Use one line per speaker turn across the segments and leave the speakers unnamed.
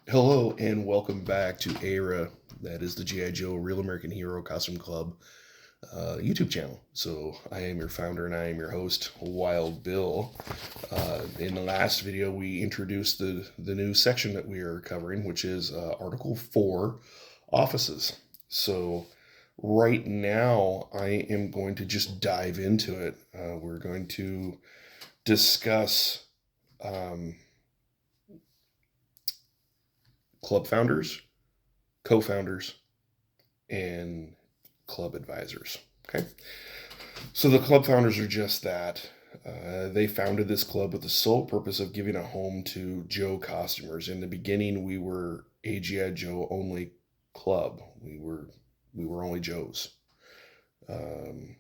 Hello and welcome back to ARAH. That is the G.I. Joe Real American Hero Costume Club YouTube channel. So I am your founder and I am your host, Wild Bill. In the last video, we introduced the new section that we are covering, which is Article 4, Offices. So right now, I am going to just dive into it. We're going to discuss um, club founders, co-founders, and club advisors. Okay, so the club founders are just that. They founded this club with the sole purpose of giving a home to Joe costumers. In the beginning, we were AGI Joe only club. We were only Joes. Um,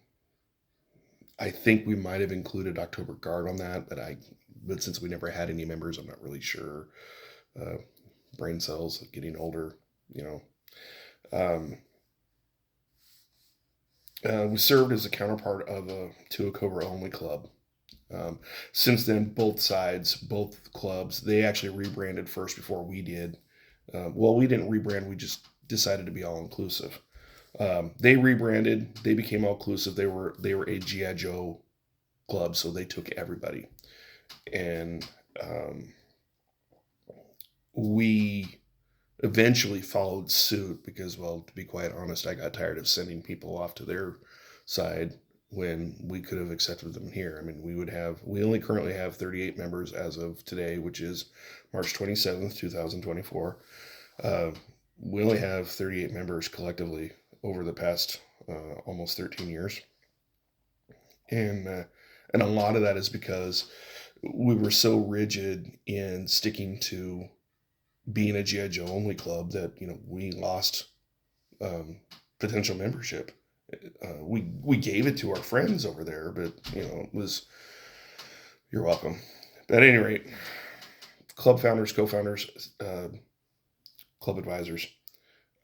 I think we might have included October Guard on that, but since we never had any members, I'm not really sure. Uh, Brain cells getting older, you know. Um, we served as a counterpart to a Cobra only club. Um, since then, both sides, both clubs, they actually rebranded first before we did. Well, we didn't rebrand; we just decided to be all inclusive. They rebranded; they became all inclusive. They were a GI Joe club, so they took everybody, and we eventually followed suit because, well, to be quite honest, I got tired of sending people off to their side when we could have accepted them here. I mean, we only currently have 38 members as of today, which is March 27th, 2024. Uh, we only have 38 members collectively over the past almost 13 years. And a lot of that is because we were so rigid in sticking to being a GI Joe only club that we lost um, potential membership. We gave it to our friends over there, but it was you're welcome. But at any rate, club founders, co-founders, club advisors.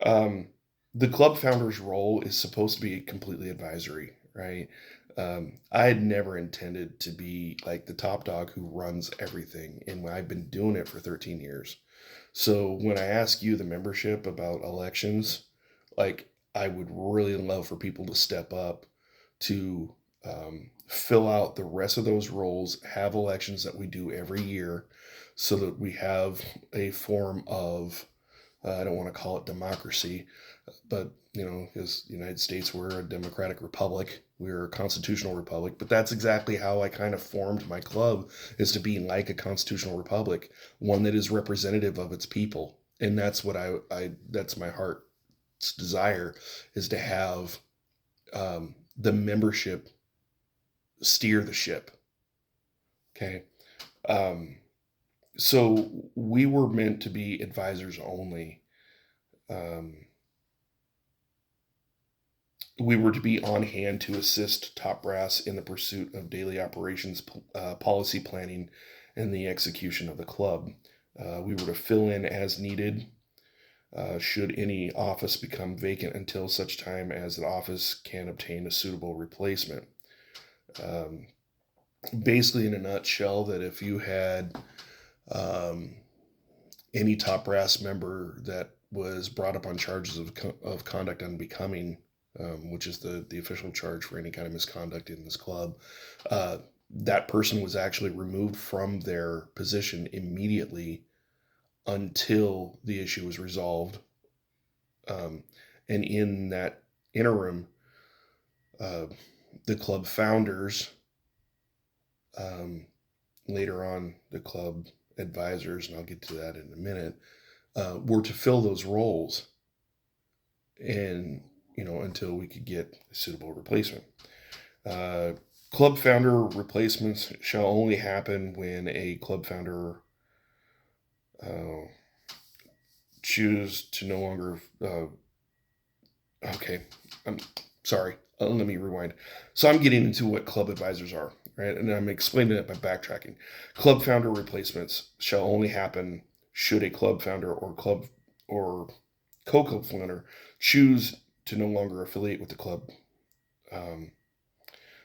Um, the club founder's role is supposed to be completely advisory, right? I had never intended to be like the top dog who runs everything, and I've been doing it for 13 years. So when I ask you the membership about elections, like I would really love for people to step up to fill out the rest of those roles, have elections that we do every year, so that we have a form of I don't want to call it democracy, but because the United States, we're a democratic republic, we're a constitutional republic. But that's exactly how I kind of formed my club, is to be like a constitutional republic, one that is representative of its people. And that's what I that's my heart's desire, is to have the membership steer the ship. Okay. Um, so we were meant to be advisors only. Um, we were to be on hand to assist top brass in the pursuit of daily operations, policy planning, and the execution of the club. We were to fill in as needed should any office become vacant until such time as the office can obtain a suitable replacement. Um, Basically, in a nutshell, that if you had um, any top brass member that was brought up on charges of conduct unbecoming, which is the official charge for any kind of misconduct in this club, uh, that person was actually removed from their position immediately until the issue was resolved. Um, and in that interim, uh, the club founders, um, later on the club advisors, and I'll get to that in a minute, were to fill those roles, and until we could get a suitable replacement. Uh, Club founder replacements shall only happen when a club founder uh, choose to no longer. Okay, I'm sorry. Let me rewind. So I'm getting into what club advisors are, right? And I'm explaining it by backtracking. Club founder replacements shall only happen should a club founder or co-club founder choose to no longer affiliate with the club. Um,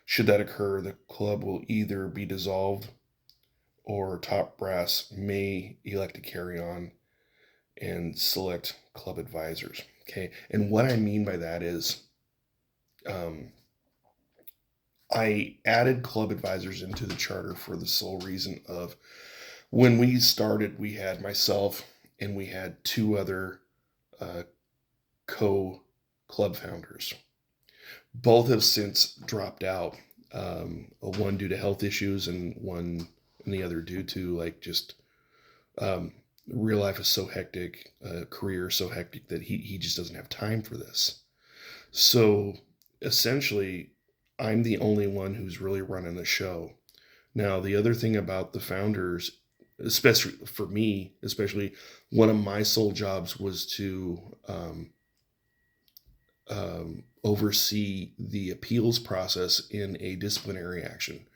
Should that occur, the club will either be dissolved or top brass may elect to carry on and select club advisors. Okay. And what I mean by that is, I added club advisors into the charter for the sole reason of, when we started, we had myself and we had two other uh, co club founders. Both have since dropped out. One due to health issues, and the other due to like just um, real life is so hectic, career so hectic that he just doesn't have time for this. So essentially, I'm the only one who's really running the show. Now, the other thing about the founders, especially for me, especially one of my sole jobs was to oversee the appeals process in a disciplinary action.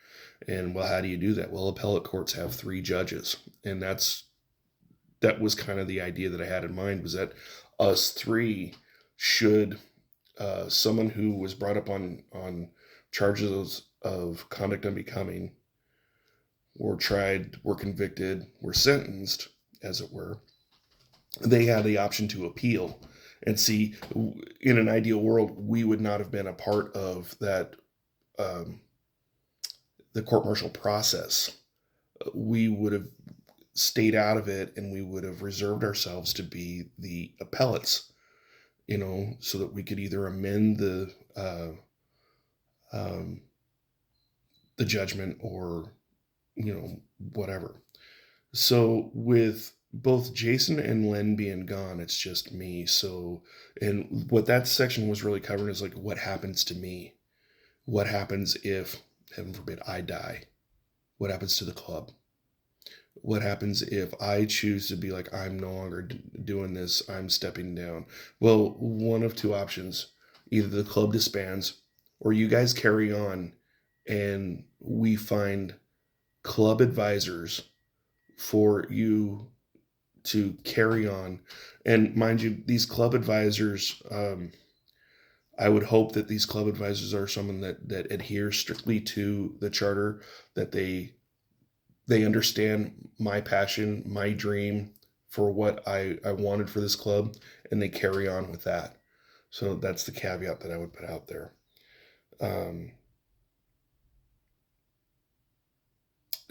And well, how do you do that? Well, appellate courts have three judges, and that was kind of the idea that I had in mind, was that us three should, someone who was brought up on charges of conduct unbecoming, were tried, were convicted, were sentenced, as it were, they had the option to appeal. And see, in an ideal world, we would not have been a part of that, um, the court martial process. We would have stayed out of it, and we would have reserved ourselves to be the appellates, so that we could either amend um, the judgment, or whatever. So with both Jason and Len being gone, it's just me. So, and what that section was really covering is like, what happens to me? What happens if, heaven forbid, I die? What happens to the club? What happens if I choose to be like, I'm no longer doing this, I'm stepping down? Well, one of two options: either the club disbands, or you guys carry on, and we find club advisors for you to carry on. And mind you, these club advisors, I would hope that these club advisors are someone that adheres strictly to the charter, that they understand my passion, my dream for what I wanted for this club, and they carry on with that. So that's the caveat that I would put out there. Um,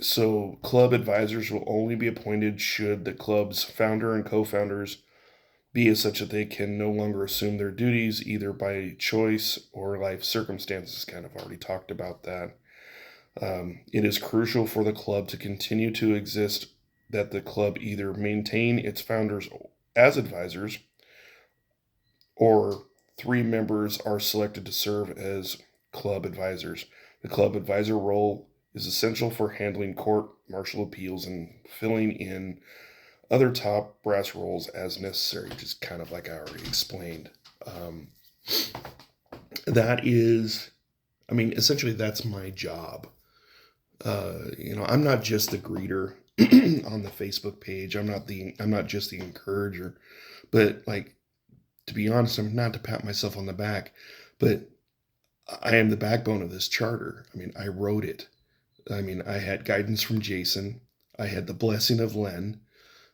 so club advisors will only be appointed should the club's founder and co-founders be as such that they can no longer assume their duties, either by choice or life circumstances. Kind of already talked about that. It is crucial for the club to continue to exist that the club either maintain its founders as advisors, or three members are selected to serve as club advisors. The club advisor role is essential for handling court martial appeals and filling in other top brass roles as necessary, just kind of like I already explained. Um, that is, I mean, essentially that's my job. I'm not just the greeter on the Facebook page. I'm not just the encourager, but like, to be honest, I'm not to pat myself on the back, but I am the backbone of this charter. I mean, I wrote it. I mean, I had guidance from Jason. I had the blessing of Len,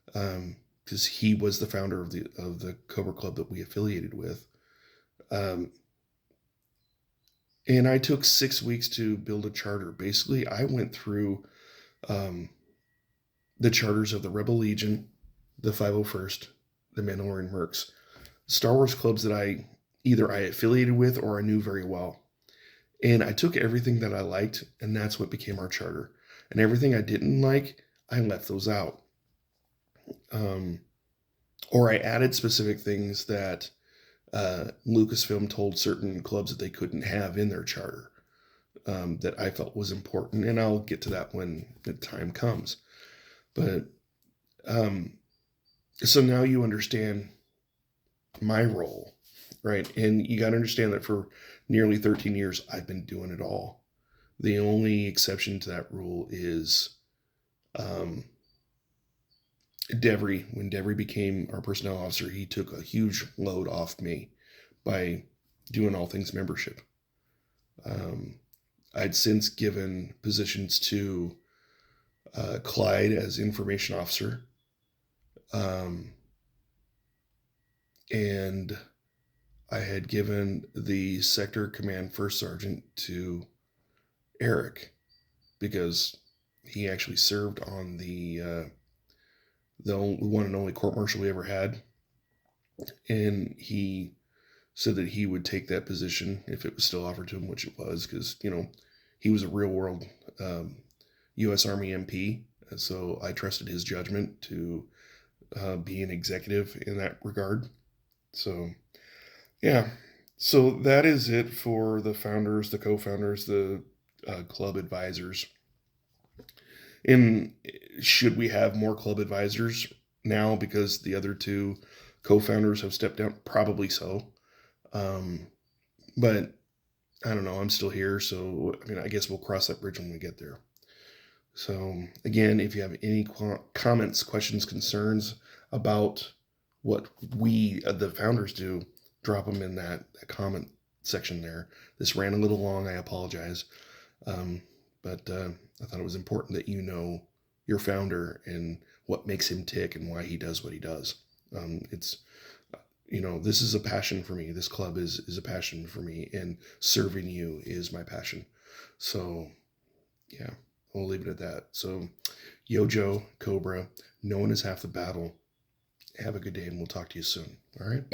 because he was the founder of the Cobra Club that we affiliated with. Um, and I took 6 weeks to build a charter. Basically, I went through um, the charters of the Rebel Legion, the 501st, the Mandalorian Mercs, Star Wars clubs that I affiliated with or I knew very well. And I took everything that I liked, and that's what became our charter. And everything I didn't like, I left those out. Um, or I added specific things that Lucasfilm told certain clubs that they couldn't have in their charter, that I felt was important. And I'll get to that when the time comes. But so now you understand my role, right? And you got to understand that for nearly 13 years, I've been doing it all. The only exception to that rule is um, Devery. When Devery became our personnel officer, he took a huge load off me by doing all things membership. I'd since given positions to Clyde as information officer, and I had given the sector command first sergeant to Eric because he actually served on the one and only court martial we ever had, and he said that he would take that position if it was still offered to him, which it was, because he was a real world U.S. Army MP, so I trusted his judgment to be an executive in that regard. So yeah, so that is it for the founders, the co-founders, the club advisors. And should we have more club advisors now because the other two co-founders have stepped down? Probably so. Um, but I don't know. I'm still here, so I mean, I guess we'll cross that bridge when we get there. So again, if you have any comments, questions, concerns about what we, the founders, do, drop them in that comment section there. This ran a little long. I apologize. But I thought it was important that you know your founder and what makes him tick and why he does what he does. It's this is a passion for me. This club is a passion for me, and serving you is my passion. So yeah, we'll leave it at that. So Yojo, Cobra, no one is half the battle. Have a good day, and we'll talk to you soon. All right.